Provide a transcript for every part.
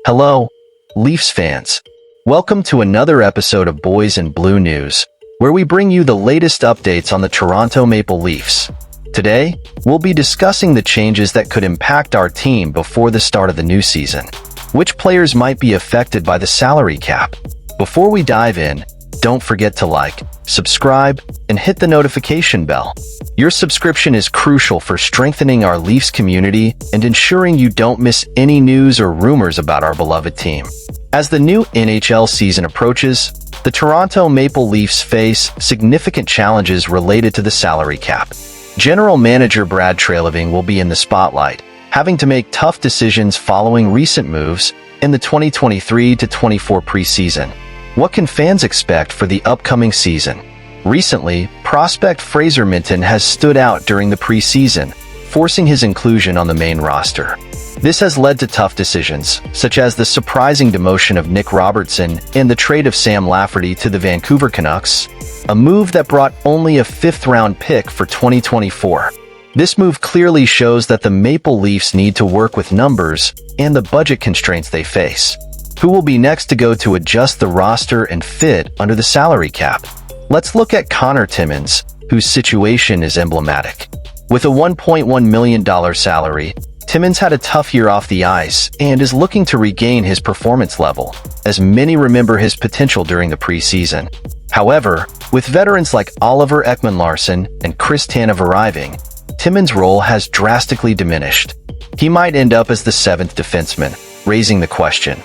Hello, Leafs fans. Welcome to another episode of Boys in Blue News, where we bring you the latest updates on the Toronto Maple Leafs. Today, we'll be discussing the changes that could impact our team before the start of the new season. Which players might be affected by the salary cap? Before we dive in, don't forget to like, subscribe, and hit the notification bell. Your subscription is crucial for strengthening our Leafs community and ensuring you don't miss any news or rumors about our beloved team. As the new NHL season approaches, the Toronto Maple Leafs face significant challenges related to the salary cap. General Manager Brad Treliving will be in the spotlight, having to make tough decisions following recent moves in the 2023-24 preseason. What can fans expect for the upcoming season? Recently, prospect Fraser Minten has stood out during the preseason, forcing his inclusion on the main roster. This has led to tough decisions, such as the surprising demotion of Nick Robertson and the trade of Sam Lafferty to the Vancouver Canucks, a move that brought only a fifth-round pick for 2024. This move clearly shows that the Maple Leafs need to work with numbers and the budget constraints they face. Who will be next to go to adjust the roster and fit under the salary cap? Let's look at Conor Timmins, whose situation is emblematic. With a $1.1 million salary, Timmons had a tough year off the ice and is looking to regain his performance level, as many remember his potential during the preseason. However, with veterans like Oliver Ekman-Larsson and Chris Tanev arriving, Timmons' role has drastically diminished. He might end up as the seventh defenseman, raising the question: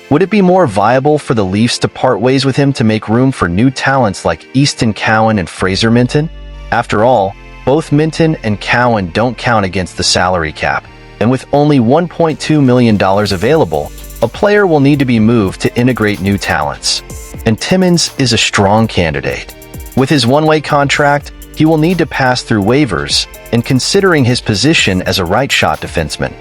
would it be more viable for the Leafs to part ways with him to make room for new talents like Easton Cowan and Fraser Minten? After all, both Minten and Cowan don't count against the salary cap, and with only $1.2 million available, a player will need to be moved to integrate new talents. And Timmons is a strong candidate. With his one-way contract, he will need to pass through waivers, and considering his position as a right-shot defenseman,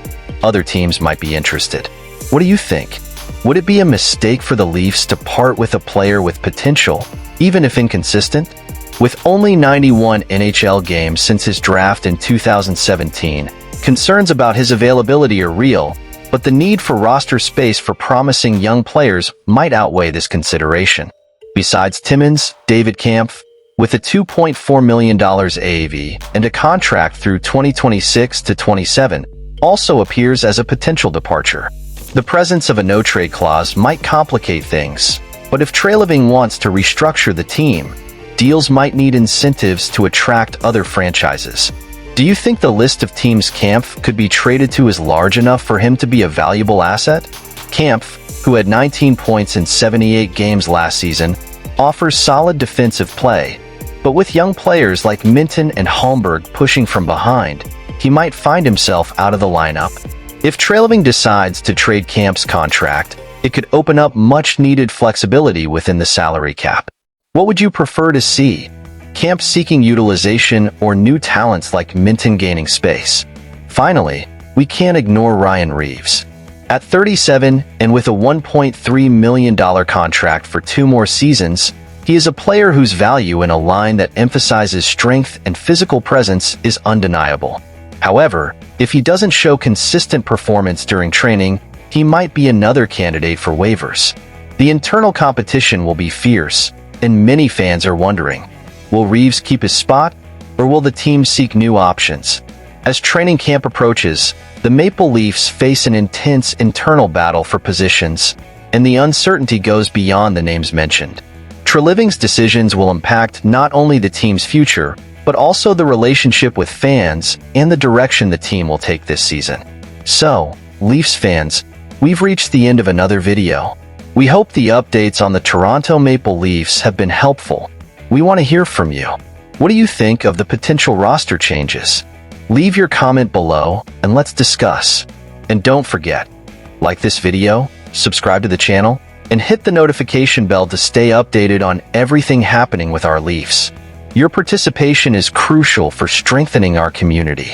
other teams might be interested. What do you think? Would it be a mistake for the Leafs to part with a player with potential, even if inconsistent? With only 91 NHL games since his draft in 2017, concerns about his availability are real, but the need for roster space for promising young players might outweigh this consideration. Besides Timmons, David Kampf, with a $2.4 million AAV and a contract through 2026-27, also appears as a potential departure. The presence of a no-trade clause might complicate things, but if Treliving wants to restructure the team, deals might need incentives to attract other franchises. Do you think the list of teams Kampf could be traded to is large enough for him to be a valuable asset? Kampf, who had 19 points in 78 games last season, offers solid defensive play, but with young players like Minten and Holmberg pushing from behind, he might find himself out of the lineup. If Treliving decides to trade Kampf's contract, it could open up much-needed flexibility within the salary cap. What would you prefer to see? Kampf seeking utilization or new talents like Minten gaining space? Finally, we can't ignore Ryan Reaves. At 37 and with a $1.3 million contract for 2 more seasons, he is a player whose value in a line that emphasizes strength and physical presence is undeniable. However, if he doesn't show consistent performance during training, he might be another candidate for waivers. The internal competition will be fierce, and many fans are wondering, will Reaves keep his spot, or will the team seek new options? As training camp approaches, the Maple Leafs face an intense internal battle for positions, and the uncertainty goes beyond the names mentioned. Treliving's decisions will impact not only the team's future, but also the relationship with fans and the direction the team will take this season. So, Leafs fans, we've reached the end of another video. We hope the updates on the Toronto Maple Leafs have been helpful. We want to hear from you. What do you think of the potential roster changes? Leave your comment below and let's discuss. And don't forget, like this video, subscribe to the channel, and hit the notification bell to stay updated on everything happening with our Leafs. Your participation is crucial for strengthening our community.